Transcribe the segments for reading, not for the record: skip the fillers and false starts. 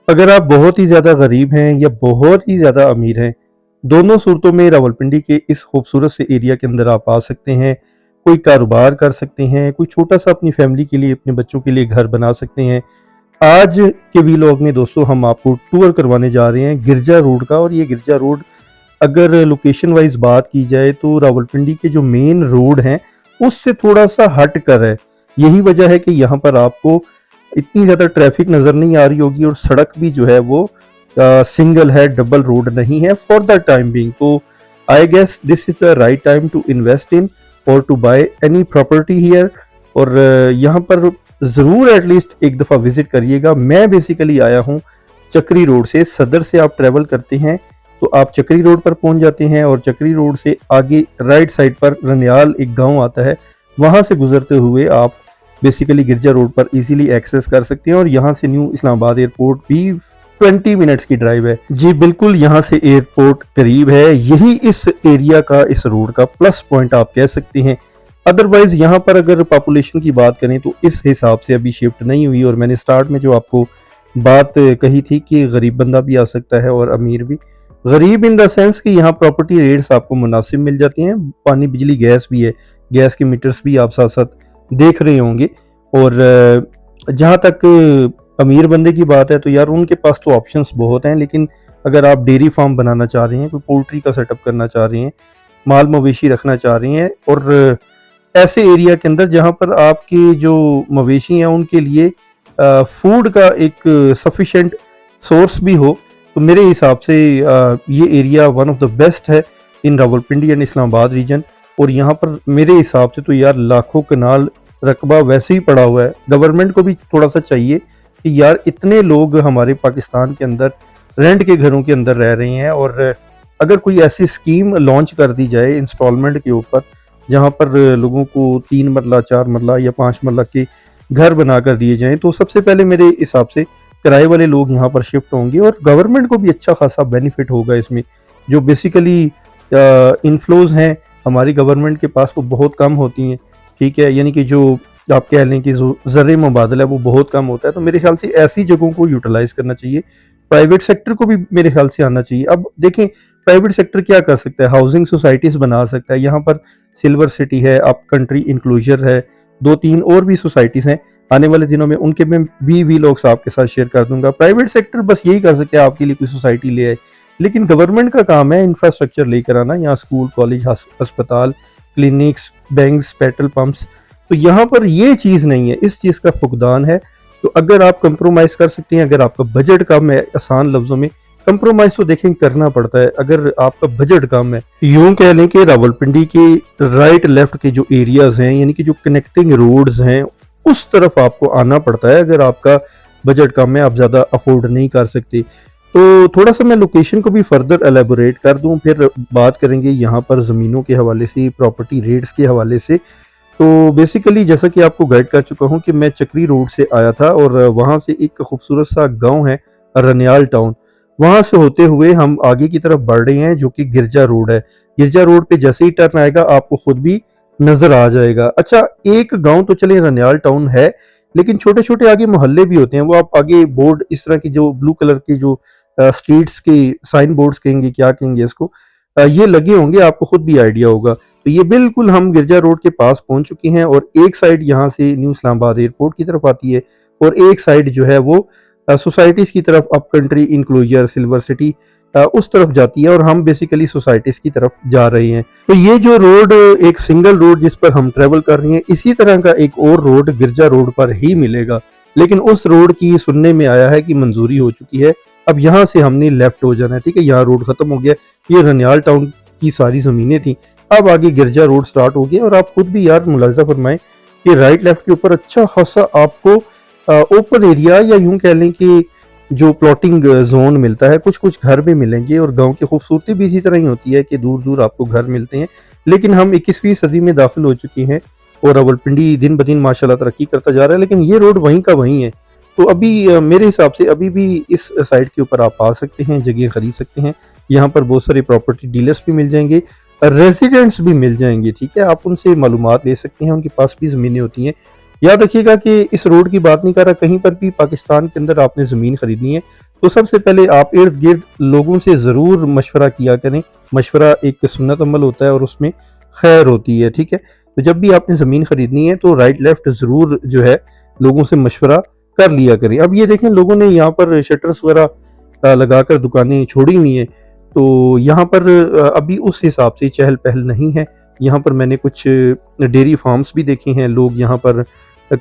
अगर आप बहुत ही ज़्यादा गरीब हैं या बहुत ही ज़्यादा अमीर हैं, दोनों सूरतों में रावलपिंडी के इस खूबसूरत से एरिया के अंदर आप आ सकते हैं। कोई कारोबार कर सकते हैं, कोई छोटा-सा अपनी फैमिली के लिए, अपने बच्चों के लिए घर बना सकते हैं। आज के वीलॉग में दोस्तों हम आपको टूर करवाने जा रहे हैं गिरजा रोड का। और ये गिरजा रोड अगर लोकेशन वाइज़ बात की जाए तो रावलपिंडी के जो मेन रोड हैं, उससे थोड़ा-सा हट कर है। यही वजह है कि यहाँ पर आपको इतनी ज़्यादा ट्रैफिक नज़र नहीं आ रही होगी और सड़क भी जो है वो सिंगल है, डबल रोड नहीं है फॉर द टाइम बीइंग। तो I guess this is the right time to invest in or to buy any property here. और यहाँ पर ज़रूर एटलीस्ट एक दफ़ा विज़िट करिएगा। मैं बेसिकली आया हूँ चक्री रोड से। सदर से आप ट्रैवल करते हैं तो आप चक्री रोड पर पहुँच जाते हैं और चक्री रोड से आगे राइट साइड पर रनियाल एक गाँव आता है, वहाँ से गुजरते हुए आप बेसिकली गिरजा रोड पर इजीली एक्सेस कर सकते हैं। और यहाँ से न्यू इस्लामाबाद एयरपोर्ट भी 20 मिनट्स की ड्राइव है। जी बिल्कुल, यहाँ से एयरपोर्ट करीब है। यही इस एरिया का, इस रोड का प्लस पॉइंट आप कह सकते हैं। अदरवाइज यहाँ पर अगर पॉपुलेशन की बात करें तो इस हिसाब से अभी शिफ्ट नहीं हुई। और मैंने स्टार्ट में जो आपको बात कही थी कि गरीब बंदा भी आ सकता है और अमीर भी। गरीब इन द सेंस कि यहाँ प्रॉपर्टी रेट्स आपको मुनासिब मिल जाती हैं, पानी बिजली गैस भी है, गैस के मीटर्स भी आप साथ साथ देख रहे होंगे। और जहाँ तक अमीर बंदे की बात है तो यार उनके पास तो ऑप्शंस बहुत हैं। लेकिन अगर आप डेयरी फार्म बनाना चाह रहे हैं, कोई पोल्ट्री का सेटअप करना चाह रहे हैं, माल मवेशी रखना चाह रहे हैं और ऐसे एरिया के अंदर जहाँ पर आपके जो मवेशी हैं उनके लिए फूड का एक सफिशेंट सोर्स भी हो, तो मेरे हिसाब से ये area one of the best है इन रावलपिंडी एंड इस्लामाबाद रीजन। और यहाँ पर मेरे हिसाब से तो यार लाखों कनाल रकबा वैसे ही पड़ा हुआ है। गवर्नमेंट को भी थोड़ा सा चाहिए कि यार इतने लोग हमारे पाकिस्तान के अंदर रेंट के घरों के अंदर रह रहे हैं और अगर कोई ऐसी स्कीम लॉन्च कर दी जाए इंस्टॉलमेंट के ऊपर, जहाँ पर लोगों को 3 मरला 4 मरला या 5 मरला के घर बना कर दिए जाएं, तो सबसे पहले मेरे हिसाब से किराए वाले लोग यहाँ पर शिफ्ट होंगे और गवर्नमेंट को भी अच्छा खासा बेनिफिट होगा इसमें। जो बेसिकली इनफ्लोज हैं हमारी गवर्नमेंट के पास वो बहुत कम होती हैं, ठीक है, यानी कि जो आप कह लें कि जो ज़र मुबादला है वो बहुत कम होता है। तो मेरे ख्याल से ऐसी जगहों को यूटिलाइज करना चाहिए। प्राइवेट सेक्टर को भी मेरे ख्याल से आना चाहिए। अब देखें प्राइवेट सेक्टर क्या कर सकता है, हाउसिंग सोसाइटीज़ बना सकता है। यहाँ पर सिल्वर सिटी है, अप कंट्री इंक्लूजर है, 2-3 और भी सोसाइटीज़ हैं। आने वाले दिनों में उनके में भी वीलॉग्स आपके साथ शेयर कर दूंगा। प्राइवेट सेक्टर बस यही कर सकता है, आपके लिए कोई सोसाइटी ले आए, लेकिन गवर्नमेंट का काम है इंफ्रास्ट्रक्चर लेकर आना। यहाँ स्कूल, कॉलेज, अस्पताल, क्लिनिक्स, बैंक्स, पेट्रोल पंप्स। तो यहाँ पर ये चीज़ नहीं है, इस चीज़ का फुकदान है। तो अगर आप कंप्रोमाइज़ कर सकते हैं, अगर आपका बजट कम है, आसान लफ्ज़ों में कंप्रोमाइज़ तो देखें करना पड़ता है अगर आपका बजट कम है। यूं कह लें कि रावलपिंडी के राइट लेफ्ट के जो एरियाज़ हैं, यानी कि जो कनेक्टिंग रोड्स हैं, उस तरफ आपको आना पड़ता है अगर आपका बजट कम है, आप ज़्यादा अफोर्ड नहीं कर सकते। तो थोड़ा सा मैं लोकेशन को भी फर्दर एलेबोरेट कर दूं, फिर बात करेंगे यहाँ पर ज़मीनों के हवाले से, प्रॉपर्टी रेट्स के हवाले से। तो बेसिकली जैसा कि आपको गाइड कर चुका हूँ कि मैं चक्री रोड से आया था और वहाँ से एक खूबसूरत सा गांव है रनियाल टाउन, वहाँ से होते हुए हम आगे की तरफ बढ़ रहे हैं जो कि गिरजा रोड है। गिरजा रोड पे जैसे ही टर्न आएगा आपको खुद भी नजर आ जाएगा। अच्छा, एक गांव तो चले रनियाल टाउन है, लेकिन छोटे छोटे आगे मोहल्ले भी होते हैं। वो आप आगे बोर्ड इस तरह की जो ब्लू कलर की जो स्ट्रीट्स के साइन बोर्ड्स कहेंगे, क्या कहेंगे इसको, ये लगे होंगे, आपको खुद भी आइडिया होगा। तो ये बिल्कुल हम गिरजा रोड के पास पहुंच चुके हैं और एक साइड यहाँ से न्यू इस्लामाबाद एयरपोर्ट की तरफ आती है और एक साइड जो है वो सोसाइटीज़ की तरफ, अप कंट्री इंक्लूजर, सिल्वर सिटी, उस तरफ जाती है और हम बेसिकली सोसाइटीज़ की तरफ जा रहे हैं। तो ये जो रोड, एक सिंगल रोड जिस पर हम ट्रेवल कर रहे हैं, इसी तरह का एक और रोड गिरजा रोड पर ही मिलेगा। लेकिन उस रोड की सुनने में आया है कि मंजूरी हो चुकी है, अब यहाँ से हमने लेफ्ट हो जाना है, ठीक है। यहाँ रोड खत्म हो गया, ये रनियाल टाउन की सारी ज़मीनें थी, अब आगे गिरजा रोड स्टार्ट हो गया। और आप खुद भी यार मुलाजा फरमाएं कि राइट लेफ्ट के ऊपर अच्छा खासा आपको ओपन एरिया या यूं कह लें कि जो प्लॉटिंग जोन मिलता है, कुछ कुछ घर भी मिलेंगे। और गांव की खूबसूरती भी इसी तरह ही होती है कि दूर दूर आपको घर मिलते हैं। लेकिन हम 21वीं सदी में दाखिल हो चुके हैं और रावलपिंडी दिन ब दिन माशाल्लाह तरक्की करता जा रहा है, लेकिन ये रोड वहीं का वहीं है। तो अभी मेरे हिसाब से अभी भी इस साइड के ऊपर आप आ सकते हैं, जगह खरीद सकते हैं। यहाँ पर बहुत सारे प्रॉपर्टी डीलर्स भी मिल जाएंगे, रेजिडेंट्स भी मिल जाएंगे, ठीक है। आप उनसे मालूमात ले सकते हैं, उनके पास भी ज़मीनें होती हैं। याद रखिएगा कि इस रोड की बात नहीं कर रहा, कहीं पर भी पाकिस्तान के अंदर आपने ज़मीन खरीदनी है तो सबसे पहले आप इर्द गिर्द लोगों से ज़रूर मशवरा किया करें। मशवरा एक सुन्नत अमल होता है और उसमें खैर होती है, ठीक है। तो जब भी आपने ज़मीन ख़रीदनी है तो राइट लेफ्ट ज़रूर जो है लोगों से मशवरा कर लिया करें। अब ये देखें लोगों ने यहाँ पर शटर्स वगैरह लगाकर दुकानें छोड़ी हुई हैं, तो यहाँ पर अभी उस हिसाब से चहल पहल नहीं है। यहाँ पर मैंने कुछ डेयरी फार्म्स भी देखे हैं, लोग यहाँ पर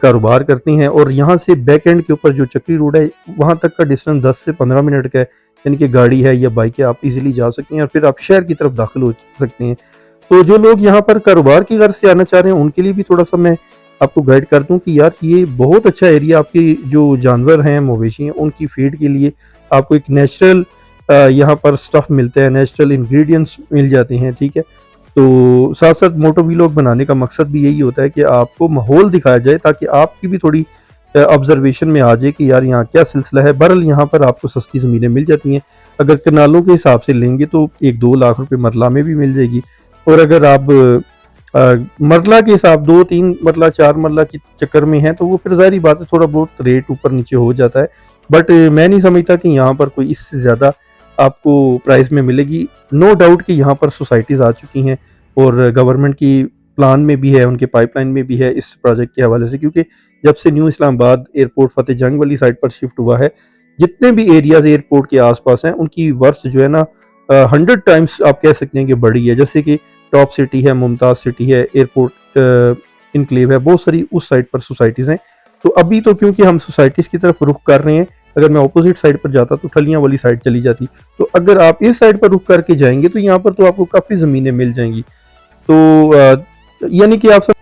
कारोबार करते हैं और यहाँ से बैक एंड के ऊपर जो चक्री रोड है वहाँ तक का डिस्टेंस 10 से 15 मिनट का है, यानी कि गाड़ी है या बाइक है आप इजीली जा सकते हैं और फिर आप शहर की तरफ दाखिल हो सकते हैं। तो जो लोग यहाँ पर कारोबार की गर्ज से आना चाह रहे हैं उनके लिए भी थोड़ा सा मैं आपको गाइड कर दूं कि यार ये बहुत अच्छा एरिया, आपके जो जानवर हैं मवेशी हैं उनकी फीड के लिए आपको एक नेचुरल यहाँ पर स्टफ मिलता है, नेचुरल इंग्रेडिएंट्स मिल जाते हैं, ठीक है। तो साथ साथ मोटो व्लॉग बनाने का मकसद भी यही होता है कि आपको माहौल दिखाया जाए ताकि आपकी भी थोड़ी ऑब्जर्वेशन में आ जाए कि यार यहाँ क्या सिलसिला है। बहरहाल यहाँ पर आपको सस्ती ज़मीनें मिल जाती हैं, अगर कनालों के हिसाब से लेंगे तो 1-2 लाख रुपए मरला में भी मिल जाएगी, और अगर आप मरला के हिसाब 2-3 मरला 4 मरला के चक्कर में है तो वो फिर ज़ाहिर बात है थोड़ा बहुत रेट ऊपर नीचे हो जाता है। बट मैं नहीं समझता कि यहाँ पर कोई इससे ज़्यादा आपको प्राइस में मिलेगी। नो डाउट कि यहाँ पर सोसाइटीज़ आ चुकी हैं और गवर्नमेंट की प्लान में भी है, उनके पाइपलाइन में भी है इस प्रोजेक्ट के हवाले से, क्योंकि जब से न्यू इस्लामाबाद एयरपोर्ट फतेह जंग वाली साइड पर शिफ्ट हुआ है, जितने भी एरियाज एयरपोर्ट के आसपास हैं उनकी वर्थ जो है ना 100 टाइम्स आप कह सकते हैं कि बड़ी है। जैसे कि टॉप सिटी है, मुमताज़ सिटी है, एयरपोर्ट इनक्लेव है, बहुत सारी उस साइड पर सोसाइटीज़ हैं। तो अभी तो क्योंकि हम सोसाइटीज़ की तरफ रुख कर रहे हैं, अगर मैं ऑपोजिट साइड पर जाता तो ठलियाँ वाली साइड चली जाती। तो अगर आप इस साइड पर रुख करके जाएंगे तो यहाँ पर तो आपको काफ़ी ज़मीनें मिल जाएंगी। तो यानी कि आप सब